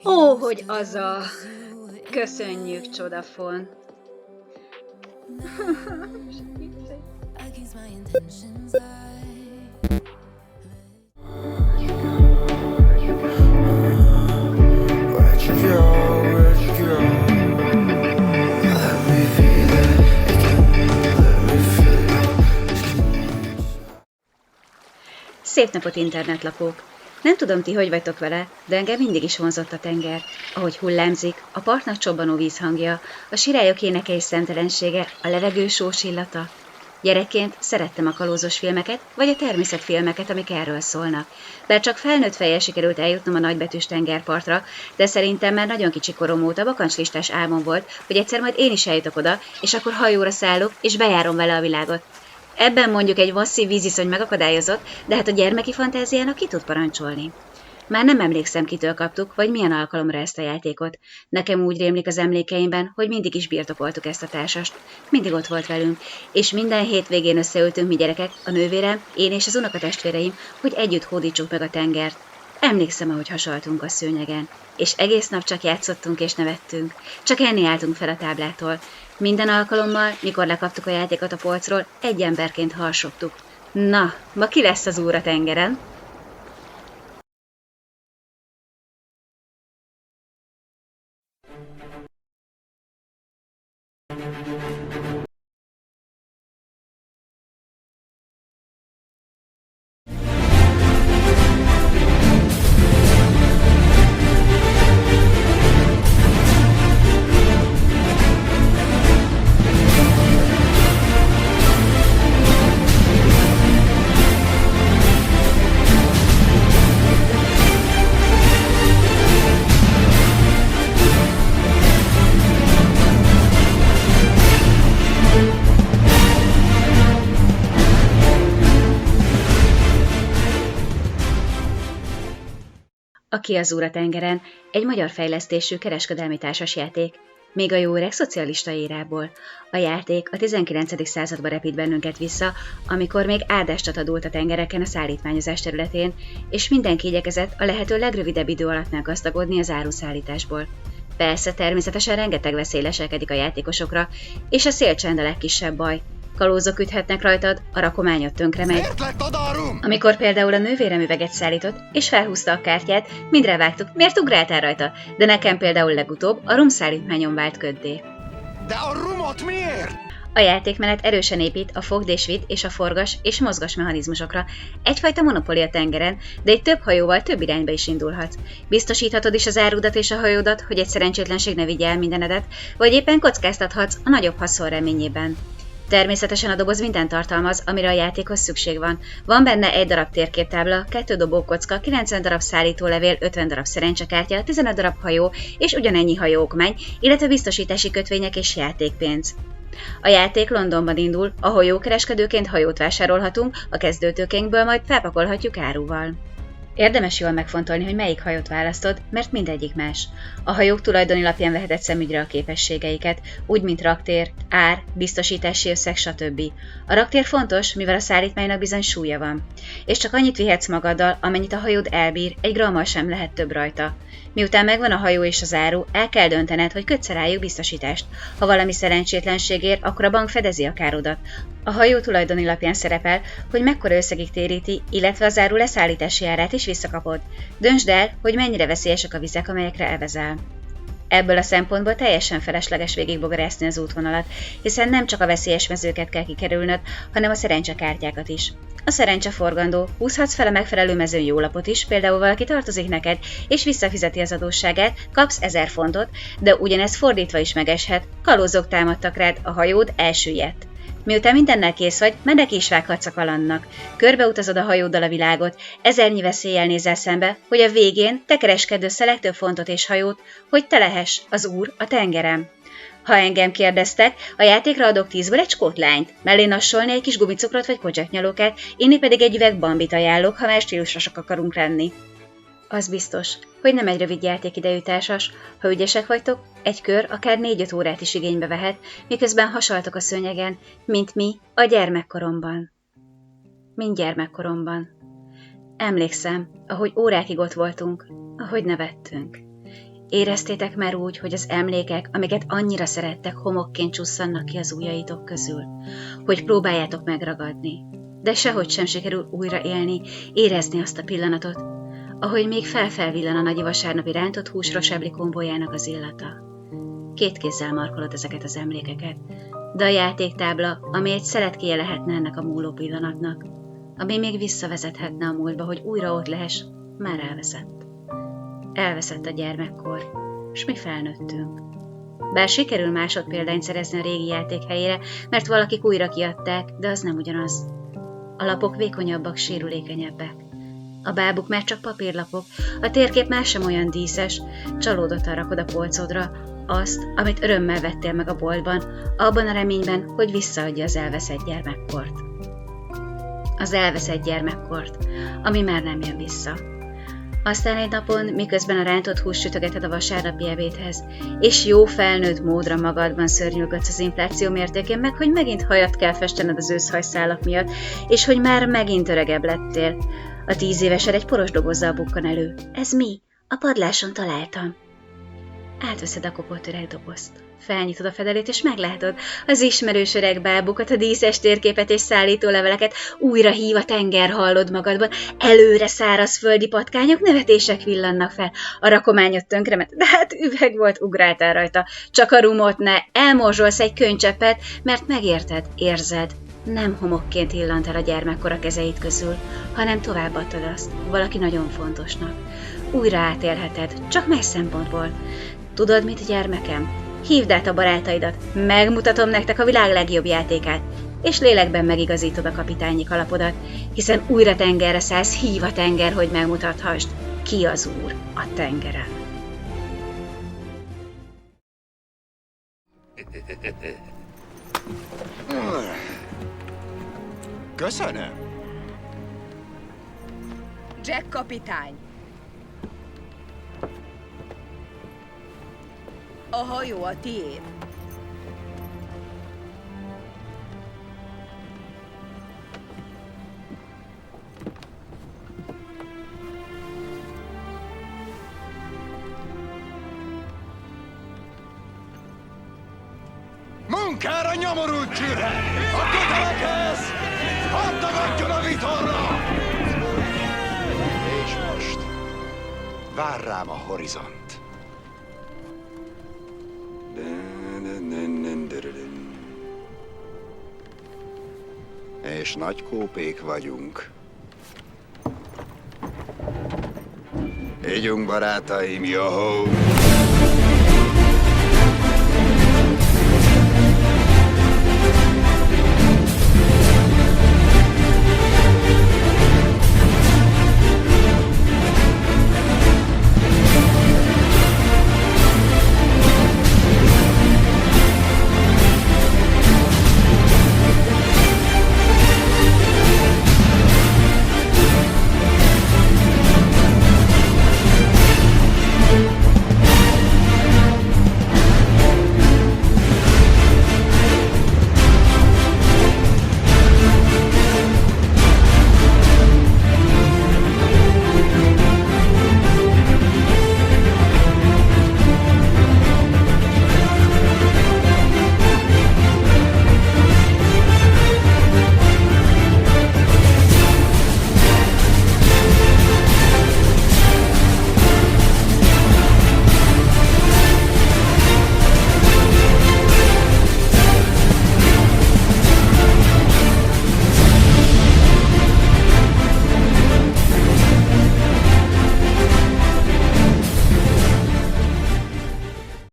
Ó, hogy az a... Köszönjük, Csodafon! Where'd you go? Where'd you go? Let me feel it again. Let me feel it. Szép napot, internetlakók! Nem tudom, ti hogy vagytok vele, de engem mindig is vonzott a tenger. Ahogy hullámzik, a partnak csobbanó vízhangja, a sirályok éneke és szemtelensége, a levegő sós illata. Gyerekként szerettem a kalózos filmeket, vagy a természetfilmeket, amik erről szólnak. Bár csak felnőtt fejjel sikerült eljutnom a nagybetűs tengerpartra, de szerintem már nagyon kicsi korom óta bakancslistás álmom volt, hogy egyszer majd én is eljutok oda, és akkor hajóra szállok, és bejárom vele a világot. Ebben mondjuk egy masszív víziszony megakadályozott, de hát a gyermeki fantáziának ki tud parancsolni. Már nem emlékszem, kitől kaptuk, vagy milyen alkalomra ezt a játékot. Nekem úgy rémlik az emlékeimben, hogy mindig is birtokoltuk ezt a társast. Mindig ott volt velünk, és minden hétvégén összeültünk mi gyerekek, a nővérem, én és az unokatestvéreim, hogy együtt hódítsuk meg a tengert. Emlékszem, ahogy hasaltunk a szőnyegen, és egész nap csak játszottunk és nevettünk. Csak enni álltunk fel a táblától. Minden alkalommal, mikor lekaptuk a játékot a polcról, egy emberként harsogtuk. Na, ma ki lesz az úr a tengeren? Aki az úr a tengeren, egy magyar fejlesztésű kereskedelmi társasjáték, még a jó öreg szocialista érából. A játék a 19. századba repít bennünket vissza, amikor még áldáscsata dúlt a tengereken a szállítmányozás területén, és mindenki igyekezett a lehető legrövidebb idő alatt meggazdagodni az áruszállításból. Persze, természetesen rengeteg veszély leselkedik a játékosokra, és a szélcsend a legkisebb baj. Kalózok üthetnek rajtad, a rakományod tönkre megy. Amikor például a nővérem üveget szállított, és felhúzta a kártyát, mindre vágtuk, miért ugráltál rajta, de nekem például legutóbb a rumszállítmányon vált köddé. De a rumot miért? A játékmenet erősen épít a fogd és vidd és a forgas és mozgas mechanizmusokra. Egyfajta monopólia tengeren, de egy több hajóval több irányba is indulhatsz. Biztosíthatod is az árudat és a hajódat, hogy egy szerencsétlenség ne vigye el mindenedet, vagy éppen kockáztathatsz a nagyobb haszon reményében. Természetesen a doboz mindent tartalmaz, amire a játékhoz szükség van. Van benne egy darab térképtábla, 2 dobókocka, 90 darab szállítólevél, 50 darab szerencsekártya, 15 darab hajó és ugyanennyi hajóokmány, illetve biztosítási kötvények és játékpénz. A játék Londonban indul, ahol jókereskedőként hajót vásárolhatunk, a kezdőtőkénkből majd felpakolhatjuk áruval. Érdemes jól megfontolni, hogy melyik hajót választod, mert mindegyik más. A hajók tulajdoni lapján veheted szemügyre a képességeiket, úgy mint raktér, ár, biztosítási összeg, stb. A raktér fontos, mivel a szállítmánynak bizony súlya van. És csak annyit vihetsz magaddal, amennyit a hajód elbír, egy grammal sem lehet több rajta. Miután megvan a hajó és az áru, el kell döntened, hogy kötsz rájuk biztosítást. Ha valami szerencsétlenség ér, akkor a bank fedezi a károdat. A hajó tulajdoni lapján szerepel, hogy mekkora összegig téríti, illetve az áru leszállítási árát is visszakapod. Döntsd el, hogy mennyire veszélyesek a vizek, amelyekre elvezel. Ebből a szempontból teljesen felesleges végigbogarászni az útvonalat, hiszen nem csak a veszélyes mezőket kell kikerülnöd, hanem a szerencsekártyákat is. A szerencse forgandó, húzhatsz fel a megfelelő mezőn jó lapot is, például valaki tartozik neked, és visszafizeti az adósságát, kapsz 1000 fontot, de ugyanez fordítva is megeshet, kalózok támadtak rád, a hajód elsüllyedt. Miután mindennel kész vagy, mennek is vághatsz a kalandnak. Körbeutazod a hajóddal a világot, ezernyi veszéllyel nézel szembe, hogy a végén te kereskedj össze legtöbb fontot és hajót, hogy te lehess az úr a tengeren. Ha engem kérdeztek, a játékra adok 10-ből egy skótlányt, mellé nassolni egy kis gumicukrot vagy kodzsáknyalókát, inni pedig egy üveg bambit ajánlok, ha már stílusosak akarunk lenni. Az biztos, hogy nem egy rövid játékidejű társas, ha ügyesek vagytok, egy kör akár 4-5 órát is igénybe vehet, miközben hasaltok a szőnyegen, mint mi a gyermekkoromban. Mint gyermekkoromban. Emlékszem, ahogy órákig ott voltunk, ahogy nevettünk. Éreztétek már úgy, hogy az emlékek, amiket annyira szerettek, homokként csusszannak ki az ujjaitok közül, hogy próbáljátok megragadni, de sehogy sem sikerül újra élni, érezni azt a pillanatot, ahogy még felvillan a nagy vasárnapi rántott hús rosebli kombójának az illata. 2 kézzel markolod ezeket az emlékeket, de a játéktábla, ami egy szeletkéje lehetne ennek a múló pillanatnak, ami még visszavezethetne a múltba, hogy újra ott lehess, már elveszett. Elveszett a gyermekkor, s mi felnőttünk. Bár sikerül másodpéldányt szerezni a régi játék helyére, mert valakik újra kiadták, de az nem ugyanaz. A lapok vékonyabbak, sérülékenyebbek. A bábuk már csak papírlapok, a térkép már sem olyan díszes, csalódottan rakod a polcodra azt, amit örömmel vettél meg a boltban, abban a reményben, hogy visszaadja az elveszett gyermekkort. Az elveszett gyermekkort, ami már nem jön vissza. Aztán egy napon, miközben a rántott hús sütögeted a vasárnapi ebédhez, és jó felnőtt módra magadban szörnyülgetsz az infláció mértékén, meg hogy megint hajat kell festened az őszhajszálak miatt, és hogy már megint öregebb lettél. A 10 évesed egy poros dobozzal bukkan elő. Ez mi? A padláson találtam. Átveszed a kopott öreg dobozt. Felnyitod a fedelét, és meglátod az ismerős öreg bábukat, a díszes térképet és szállítóleveleket, újra hív a tenger hallod magadban, előre szárazföldi patkányok, nevetések villannak fel. A rakományod tönkrement, de hát üveg volt, ugráltál rajta. Csak a rumot ne, elmorzsolsz egy könycseppet, mert megérted, érzed. Nem homokként illant el a gyermekkor a kezeid közül, hanem továbbadtad azt, valaki nagyon fontosnak. Újra átélheted, csak más szempontból. Tudod mit, gyermekem? Hívd át a barátaidat, megmutatom nektek a világ legjobb játékát, és lélekben megigazítod a kapitányi kalapodat, hiszen újra tengerre szállsz, hív a tenger, hogy megmutathassd, ki az úr a tengeren. Köszönöm. Jack kapitány! A hajó a tiéd. Munkára nyomorult csürhe! A kötelekhez! Hadd dagadjon a vitorla! És most vár rám a horizont. És nagy kópék vagyunk. Ígyunk, barátaim, jó!